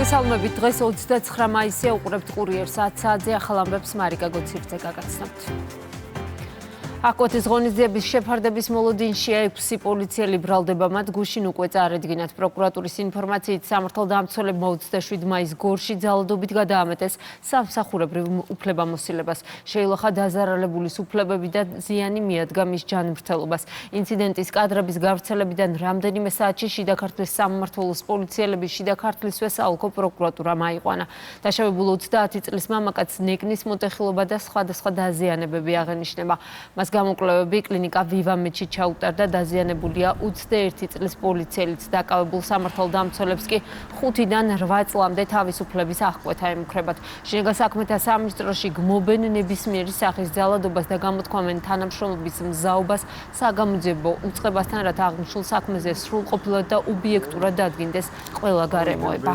მოგესალმებით. დღეს 29 მაისია უყურებთ კურიერს 10 საათზე ახალ ამბებს მარიკა გოცირძე გაგაცნობთ. აკოთის ღონისძიების შეფარდების მოლოდინშია 6 პოლიციელი ბრალდება მათ გუშინ უკვე წარედგინათ. პროკურატურის ინფორმაციით სამართალდამცველებმა 27 მაისს გორში ძალადობით გადაამეტეს სამსახურებრივ უფლებამოსილებას. შეილახა დაზარალებულის უფლებები და ზიანი მიადგა მის ჯანმრთელობას. ინციდენტის კადრების გავრცელებიდან რამდენიმე საათში შიდა ქართლის სამმართველოს პოლიციელები შიდა ქართლისვე საოლქო პროკურატურამ აიყვანა. დაშავებულ 30 წლის მამაკაცს ნეკნის მოტეხილობა და სხვადასხვა დაზიანებები აღენიშნება. მას გამოკვლევები კლინიკა ვივამედში ჩაუტარდა. დაზიანებულია 21 წლის პოლიციელიც. დაკავებულ სამართალდამცველებს კი 5-დან 8 წლამდე თავისუფლების აღკვეთა ემუქრებათ. შინაგან საქმეთა სამინისტროში გმობენ ნებისმიერი სახის ძალადობას და გამოთქვამენ თანამშრომლობის მზაობას საგამოძიებო უწყებასთან, რათა აღნიშნულ საქმეზე სრულყოფილად და უბიექტურად დადგინდეს ყველა გარემოება.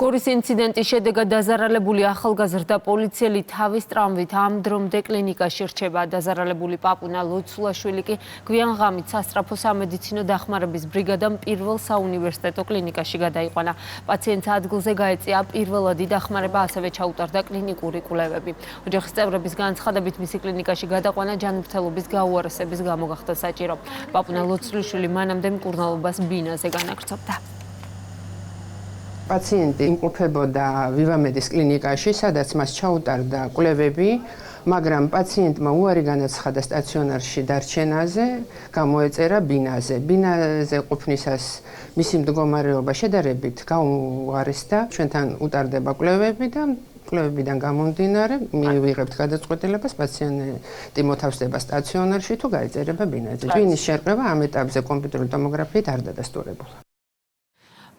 გორის ინციდენტის შედეგად დაზარალებული ახალგაზრდა პოლიციელი თავის ტრამვით ამ დრომდე კლინიკაში რჩება. დაზარალებული პაპუნა ლოცულაშვილი კი გვიან ღამით სასწრაფო სამედიცინო დახმარების ბრიგადამ პირველ საუნივერსიტეტო კლინიკაში გადაიყვანა. პაციენტს ადგილზე გაეწია პირველადი დახმარება, ასევე ჩაუტარდა კლინიკური კვლევები. ოჯახის წევრების განცხადებით მისი კლინიკაში გადაყვანა ჯანმრთელობის გაუარესების გამო გახდა საჭირო. პაპუნა ლოცულაშვილი მანამდე მკურნალობას ბინაზე განაგრძობდა. პაციენტი იმყოფებოდა ვივამედის კლინიკაში, სადაც მას ჩაუტარდა კვლევები, მაგრამ პაციენტმა უარი განაცხადა სტაციონარში დარჩენაზე, გამოეწერა ბინაზე. ბინაზე ყოფნისას მისი მდგომარეობა შედარებით გაუარესდა. ჩვენთან უტარდება კვლევები და კვლევებიდან გამომდინარე მივიღებთ გადაწყვეტილებას პაციენტი მოთავსდება სტაციონარში თუ გაეწერება ბინაზე. ბინის შერყევა ამ ეტაპზე კომპიუტერული ტომოგრაფიით არ დადასტურებულა.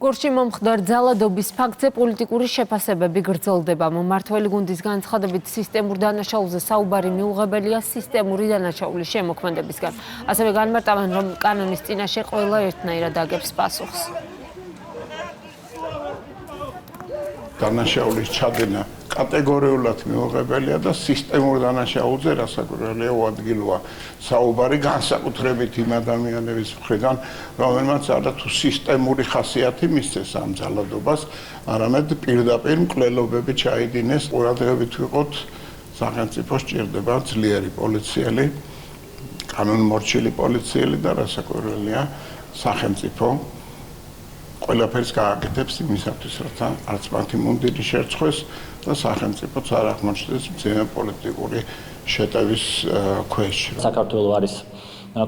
გორში მომხდარ ძალადობის ფაქტზე პოლიტიკური შეფასებები გრძელდება. მმართველი გუნდის განცხადებით სისტემურ დანაშაულზე საუბარი მიუღებელია სისტემური დანაშაულის შემოქმედებისგან. ასევე განმარტავენ, რომ კანონის წინაშე ყველა ერთნაირად აგებს პასუხს. დანაშაულის ჩადენა კატეგორიულად მიუღებელია და სისტემურ დანაშაულზე რასაკვირველია უადგილოა საუბარი განსაკუთრებით იმ ადამიანების მხრიდან, რომელმაც არათუ სისტემური ხასიათი მისცეს ამ ძალადობას, არამედ პირდაპირ მკვლელობები ჩაიდინეს. ყურადღებით ვიყოთ, სახელმწიფოს ჭირდება ძლიერი პოლიციელი, კანონმორჩილი პოლიციელი და რასაკვირველია სახელმწიფო ყველაფერს გააკეთებს იმისათვის, რათა არც მათი მუნდირი შერწყვეს და სახელმწიფოც არ აღმოჩნდეს მძიმე პოლიტიკური შეტევის ქვეშ. საქართველო არის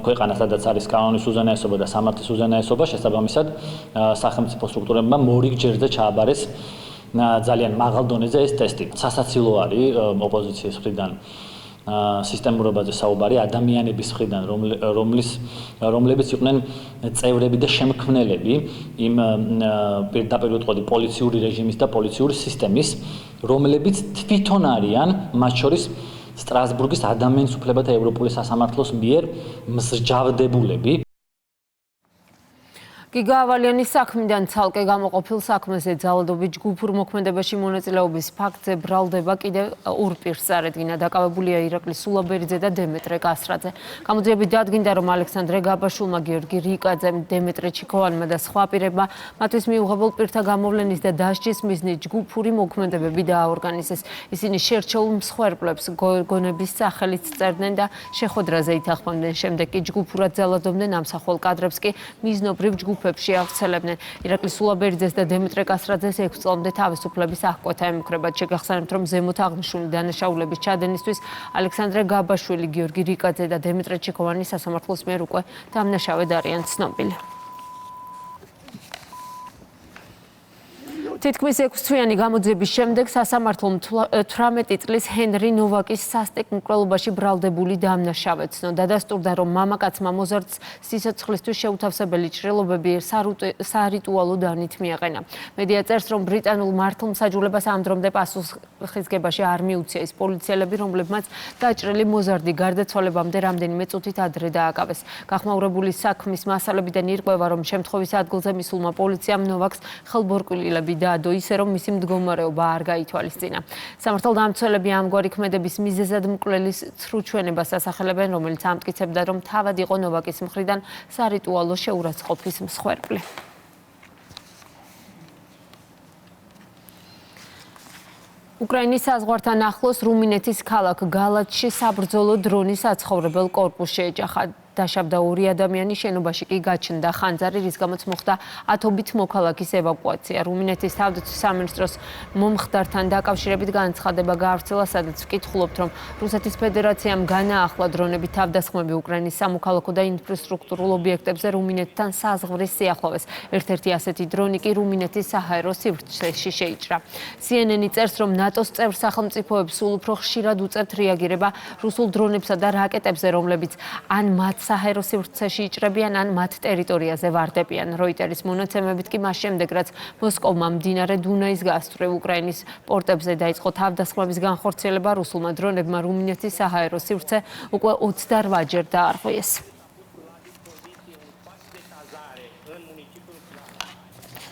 ქვეყანა, სადაც არის კანონის უზენაესობა და სამართლის უზენაესობა, შესაბამისად სახელმწიფო სტრუქტურებმა მორიგ-ჯერზე ჩააბარეს ძალიან მაღალ დონეზე ეს ტესტი. სასაცილო არის ოპოზიციის მხრიდან სისტემურობაზე საუბარი ადამიანების მხრიდან, რომლებიც იყვნენ წევრები და შემქმნელები იმ პირდაპირ ვიტყოდი პოლიციური რეჟიმის და პოლიციური სისტემის, რომლებიც თვითონ არიან მათ შორის სტრასბურგის ადამიანის უფლებათა ევროპული სასამართლოს მიერ მსჯავრდებულები. გიგა ავალიანის საქმიდან ცალკე გამოყოფილ საქმეზე ძალადობის ჯგუფურ მოქმედებაში მონაწილეობის ფაქტზე ბრალდება კიდევ ორ პირს წარედგინა. დაკავებულია ირაკლი სულაბერიძე და დემეტრე გასრაძე. გამოძიებით დადგინდა, რომ ალექსანდრე გაბაშულმა, გიორგი რიკაძემ, დემეტრე ჩიქოვანმა და სხვა პირებმა მათთვის მიუღებელ პირთა გამოვლენის და დასჯის მიზნით ჯგუფური მოქმედებები დააორგანიზეს. ისინი შერჩეულ მსხვერპლებს გონების სახელით წერდნენ და შეხვედრაზე ითანხმდნენ. შემდეგ კი ჯგუფურად ძალადობდნენ, ამსახველ კადრებს კი მიზნობრივ ჯგუფებში ავრცელებდნენ. ირაკლი სულაბერიძეს და დემეტრე გასრაძეს 6 წლამდე თავისუფლების აღკვეთა ემუქრებათ. შეგახსენებთ, რომ ზემოთ აღნიშნული დანაშაულების ჩადენისთვის ალექსანდრე გაბაშვილი, გიორგი რიკაძე და დემეტრე ჩიქოვანი სასამართლოს მიერ უკვე დამნაშავედ არიან ცნობილი. თითქმის 6 თვიანი გამოძიების შემდეგ სასამართლომ 18 წლის ჰენრი ნოვაკის სასტიკ მკვლელობაში ბრალდებული დამნაშავედ ცნო. დადასტურდა, რომ მამაკაცმა მოზარდს სიცოცხლისთვის შეუთავსებელი ჭრილობები სარიტუალო დანით მიაყენა. მედია წერს, რომ ბრიტანულ მართლმსაჯულებას ამ დრომდე პასუხისგებაში არ მიუცია ის პოლიციელები, რომლებმაც დაჭრილი მოზარდი გარდაცვალებამდე რამდენიმე წუთით ადრე დააკავეს. გახმაურებული საქმის მასალებიდან ირკვევა, რომ შემთხვევის ადგილზე მისულმა პოლიციამ ნოვაკს ხელბორკვილები დადო ისე, რომ მისი მდგომარეობა არ გაითვალისწინა. სამართალდამცველები ამგვარი ქმედების მიზეზად მკვლელის ცრუჩვენებას ასახელებენ, რომელიც ამტკიცებდა, რომ თავად იყო ნოვაკის მხრიდან სარიტუალო შეურაცხყოფის მსხვერპლი. უკრაინის საზღვართან ახლოს რუმინეთის ქალაქ გალატში საბრძოლო დრონის საცხოვრებელ კორპუსში ეჯახა. დაშავდა 2 ადამიანი, შენობაში კი გაჩნდა ხანძარი, რის გამოც მოხდა ათობით მოქალაქის ევაკუაცია. რუმინეთის თავდაცვის სამინისტროს მომხდართან დაკავშირებით განცხადება გაავრცელა, სადაც ვკითხულობთ, რომ რუსეთის ფედერაციამ განაახლა დრონებით თავდასხმები უკრაინის სამოქალაქო და ინფრასტრუქტურულ ობიექტებზე რუმინეთთან საზღვრის სიახლოვეს. ერთ-ერთი ასეთი დრონი კი რუმინეთის საჰაერო სივრცეში შეიჭრა. CNN-ი წერს, რომ ნატოს წევრ სახელმწიფოებს სულ უფრო ხშირად უწევთ რეაგირება რუსულ დრონებსა და რაკეტებზე, რომლებიც ან მათ საჰაერო სივრცეში იჭრებიან, ან მათ ტერიტორიაზე ვარდებიან. როიტერის მონაცემებით კი მას შემდეგ, რაც მოსკოვმა მდინარე დუნაის გასწვრივ უკრაინის პორტებზე დაიწყო თავდასხმების განხორციელება, რუსულმა დრონებმა რუმინეთის საჰაერო სივრცე უკვე 28-ჯერ დაარღვიეს.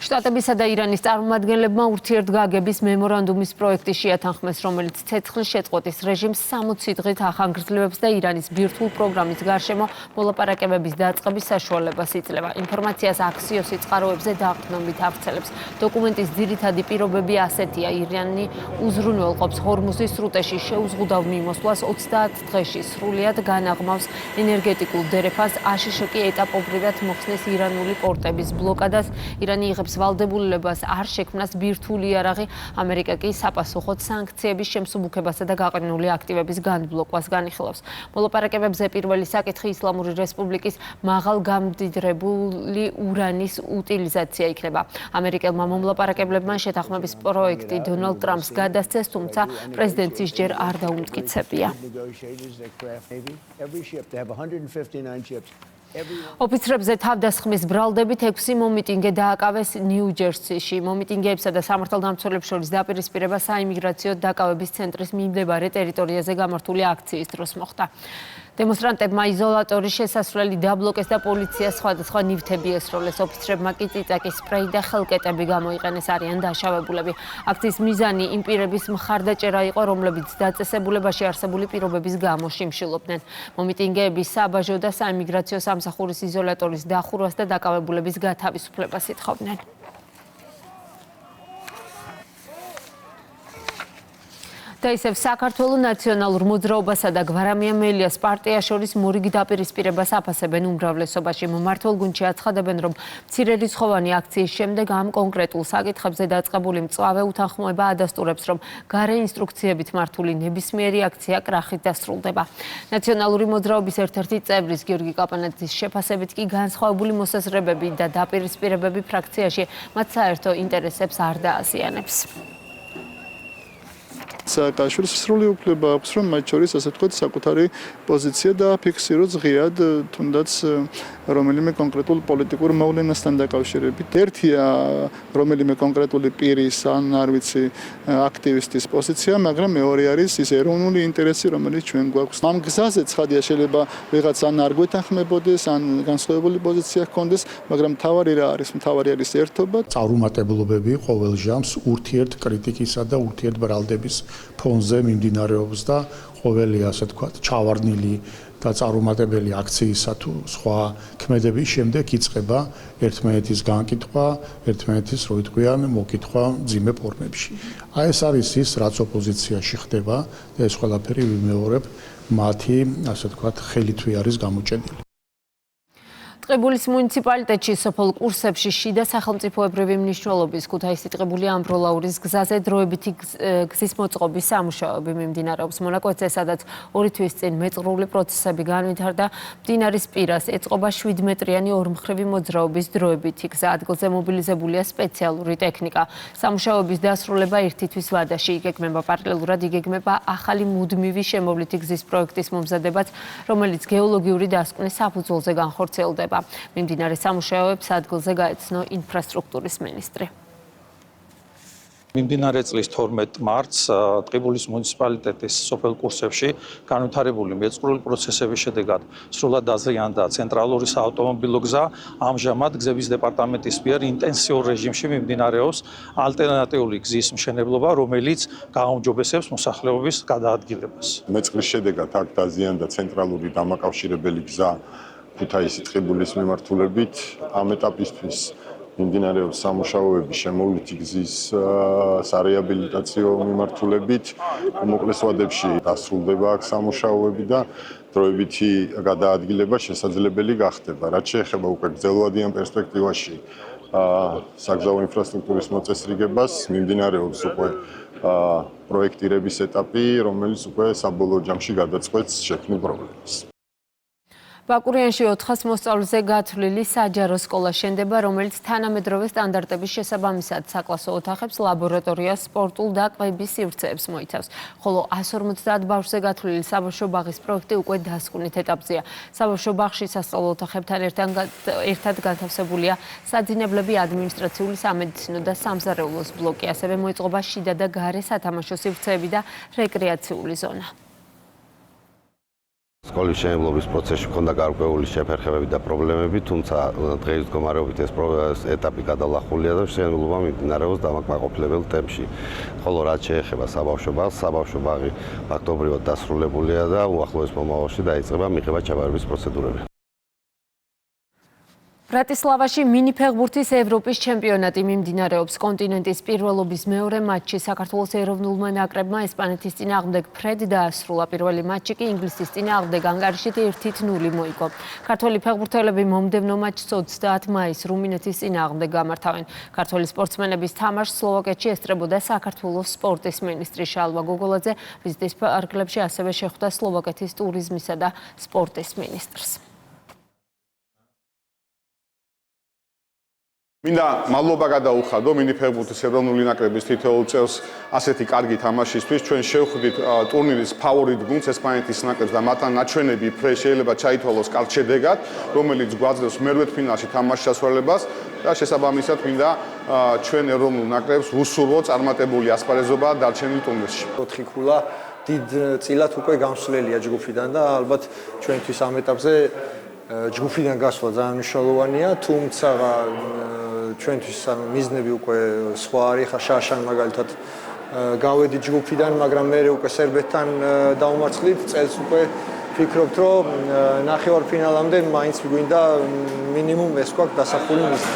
შტატებისა და ირანის წარმომადგენლებმა ურთიერთგაგების მემორანდუმის პროექტი შეათანხმეს, რომელიც ცეცხლის შეწყვეტის რეჟიმს 60 დღით ახანგრძლივებს და ირანის ბირთვულ პროგრამის გარშემო მოლაპარაკებების დაწყების საშუალებას იძლევა. ინფორმაციას აქსიოსი წყაროებზე დაყრდნობით ავრცელებს. დოკუმენტის ძირითადი პირობები ასეთია: ირანი უზრუნველყოფს ჰორმუზის სრუტეში შეუზღუდავ მიმოსვლას 30 დღეში, სრულად განაღმავს ენერგეტიკულ დერეფას, აშშ კი ეტაპობრივად მოხსნის ირანული პორტების ბლოკადას. ირანი იღებს ვალდებულებას არ შექმნას ბირთვული იარაღი, ამერიკა კი საპასუხოდ სანქციების შემსუბუქებასა და გაყრდნილი აქტივების განბლოკვას განიხილავს. მოლაპარაკებებზე პირველი საკითხი ისლამური რესპუბლიკის მაღალგამდიდრებული ურანის უტილიზაცია იქნება. ამერიკელმა მომლაპარაკებლებმა შეთანხმების პროექტი დონალდ ტრამპს გადასცეს, თუმცა პრეზიდენტს ისჯერ არ დაუმტკიცებია. ოფიცრებზე თავდასხმის ბრალდებით 6 მომიტინგე დააკავეს ნიუ-ჯერსიში. მომიტინგეებსა და სამართალდამცველებს შორის დაპირისპირება საიმიგრაციო დაკავების ცენტრის მიმდებარე ტერიტორიაზე გამართული აქციის დროს მოხდა. დემონსტრანტებმა იზოლატორის შესასვლელი დაბლოკეს და პოლიცია სხვადასხვა ნივთები ესროლეს. ოფიცრებმა კი წიწაკი, სპრეი და ხელკეტები გამოიყენეს, არიან დაშავებულები. აქციის მიზანი იმ პირების მხარდაჭერა იყო, რომლებიც დაწესებულებაში არსებული პირობების გამო შიმშილობდნენ. მომიტინგეები საბაჟო და საიმიგრაციო სამსახურის იზოლატორის დახურვას და დაკავებულების გათავისუფლებას ითხოვდნენ. და ისევ საქართველოს ნაციონალურ მოძრაობასა და გვარამია მელიას პარტიას შორის მორიგი დაპირისპირებას აფასებენ უმრავლესობაში. მმართველ გუნდში აცხადებენ, რომ მცირერიცხოვანი აქციის შემდეგ ამ კონკრეტულ საკითხებზე დაწყებული მწვავე უთანხმოება ადასტურებს, რომ გარე ინსტრუქციებით მართული ნებისმიერი აქცია კრახით დასრულდება. ნაციონალური მოძრაობის ერთ-ერთი წევრის გიორგი კაპანაძის შეფასებით კი განსხვავებული მოსაზრებები და დაპირისპირებები ფრაქციაში მათ საერთო ინტერესებს არ დააზიანებს. სააკაშვილის სრული უფლება აქვს, რომ მათ შორის ასე ვთქვათ საკუთარი პოზიცია დააფიქსიროს ღიად, თუნდაც რომელიმე კონკრეტულ პოლიტიკურ მოვლენასთან დაკავშირებით. ერთია რომელიმე კონკრეტული პირის ან არ ვიცი აქტივისტის პოზიცია, მაგრამ მეორე არის ის ეროვნული ინტერესი, რომელიც ჩვენ გვაქვს. ამ გზაზე ცხადია შეიძლება ვიღაც ან არ გვეთანხმებოდეს, ან განსხვავებული პოზიცია ჰქონდეს, მაგრამ მთავარი რა არის? მთავარი არის ერთობა. წარუმატებლობები ყოველ ჟამს ურთიერთ კრიტიკისა და ურთიერთ ბრალდების ფონზე მიმდინარეობს და ყოველი ასე ვთქვათ ჩავარდნილი და წარუმატებელი აქციისა თუ სხვა ქმედების შემდეგ იწყება ერთმანეთის განკითხვა, ერთმანეთის რო იტყვიან მოკითხვა მძიმე ფორმებში. აი ეს არის ის, რაც ოპოზიციაში ხდება და ეს ყველაფერი ვიმეორებ მათი ასე ვთქვათ ხელითვე არის გამოჭედილი. ტყიბულის მუნიციპალიტეტში სოფელ კურსებში შიდა სახელმწიფოებრივი მნიშვნელობის ქუთაისის ტყიბული ამბროლაურის გზაზე დროებითი გზის მოწყობის სამუშაოები მიმდინარეობს. მონაკვეთზე, სადაც 2 თვის წინ მეწყრული პროცესები განვითარდა, მდინარის პირას ეწყობა 7 მეტრიანი ორმხრივი მოძრაობის დროებითი გზა. ადგილზე მობილიზებულია სპეციალური ტექნიკა. სამუშაოების დასრულება 1 თვის ვადაში იგეგმება. პარალელურად იგეგმება ახალი მუდმივი შემოვლითი გზის პროექტის მომზადებაც, რომელიც გეოლოგიური დასკვნის საფუძველზე განხორციელდება. მიმდინარე სამუშაოებს ადგილზე გაეცნო ინფრასტრუქტურის მინისტრი. მიმდინარე წლის 12 მარტს ტყიბულის მუნიციპალიტეტის სოფელ კურსებში განვითარებული მეწყრული პროცესების შედეგად სრულად დაზიანდა ცენტრალური საავტომობილო გზა. ამჟამად გზების დეპარტამენტის მიერ ინტენსიურ რეჟიმში მიმდინარეობს ალტერნატიული გზის მშენებლობა, რომელიც გააუმჯობესებს მოსახლეობის გადაადგილებას. მეწყრის შედეგად აქ დაზიანდა ცენტრალური დამაკავშირებელი გზა ქუთაისის ტყიბულის მიმართულებით. ამ ეტაპისთვის მიმდინარეობს სამუშაოები შემოვლითი გზის სარეაბილიტაციო მიმართულებით. უმოკლეს ვადებში დასრულდება აქ სამუშაოები და დროებითი გადაადგილება შესაძლებელი გახდება. რაც შეეხება უკვე გრძელვადიან პერსპექტივაში საგზაო ინფრასტრუქტურის მოწესრიგებას, მიმდინარეობს უკვე პროექტირების ეტაპი, რომელიც უკვე საბოლოო ჯამში გადაწყვეტს შექმნილ პრობლემას. ბაკურიანში 400 მოსწავლეზე გათვლილი საჯარო სკოლა შენდება, რომელიც თანამედროვე სტანდარტების შესაბამისად საკლასო ოთახებს, ლაბორატორიას, სპორტულ და კვების სივრცეებს მოიცავს. ხოლო 150 ბავშვზე გათვლილი საბავშვო ბაღის პროექტი უკვე დასკვნით ეტაპზეა. საბავშვო ბაღში სასწავლო ოთახებთან ერთად განთავსებულია საძინებლები, ადმინისტრაციული, სამედიცინო და სამზარეულოს ბლოკი. ასევე მოიწყობა შიდა და გარე სათამაშო სივრცეები და რეკრეაციული ზონა. სკოლის მშენებლობის პროცესში ჰქონდა გარკვეული შეფერხებები და პრობლემები, თუმცა დღეს მდგომარეობით ეს ეტაპი გადალახულია და მშენებლობა მიმდინარეობს დამაკმაყოფილებელ ტემპში. ხოლო რაც შეეხება საბავშვო ბაღს, საბავშვო ბაღი ფაქტობრივად დასრულებულია და უახლოეს მომავალში დაიწყება მიღება ჩაბარების პროცედურები. ბრატისლავაში მინიფეხბურთის ევროპის ჩემპიონატი მიმდინარეობს. კონტინენტის პირველობის მეორე მატჩი საქართველოს ეროვნულმა ნაკრებმა ესპანეთის წინააღმდეგ ფრედ დაასრულა. პირველი მატჩი კი ინგლისის წინააღმდეგ ანგარიშით 1-0 მოიგო. ქართველი ფეხბურთელები მომდევნო მატჩს 30 მაისს რუმინეთის წინააღმდეგ გამართავენ. ქართველი სპორტსმენების თამაშს სლოვაკეთში ესწრებოდა საქართველოს სპორტის მინისტრი შალვა გოგოლაძე. ვიზიტის ფარგლებში ასევე შეხვდა სლოვაკეთის ტურიზმისა და სპორტის მინისტრს. მინდა მადლობა გადაუხადო მინიფეხბურთის ეროვნული ნაკრების თითოეულ წევრს ასეთი კარგი თამაშისთვის. ჩვენ შევხვდით ტურნირის ფავორიტ გუნდს ესპანეთის ნაკრებს და მათთან ნაჩვენები ფრე შეიძლება ჩაითვალოს კარგ შედეგად, რომელიც გვაძლევს მერვედფინალში თამაშის შესრულებას და შესაბამისად მინდა ჩვენ ეროვნულ ნაკრებს ვუსურვო წარმატებული ასპარეზობა დარჩენილ ტურნირში. 4 ქულა დიდ წილად უკვე გამსვლელია ჯგუფიდან და ალბათ ჩვენთვის ამ ეტაპზე ჯგუფიდან გასვლა ძალიან მნიშვნელოვანია, თუმცა ჩვენთვის მიზნები უკვე სხვა არის. ხა შაშან მაგალითად გავედი ჯგუფიდან, მაგრამ მე უკვე სერბეთთან დავმარცხლით. წელს უკვე ვფიქრობთ, რომ ნახევარფინალამდე მაინც გვინდა მინიმუმ ეს გვაქვს დასახული მიზნი.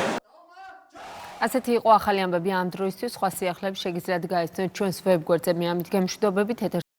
ასეთი იყო ახალი ამბები ამ დროისთვის. სხვა სიახლეებს შეგიძლიათ გაიცნოთ ჩვენს ვებგვერდზე. მე ამით გემშვიდობებით.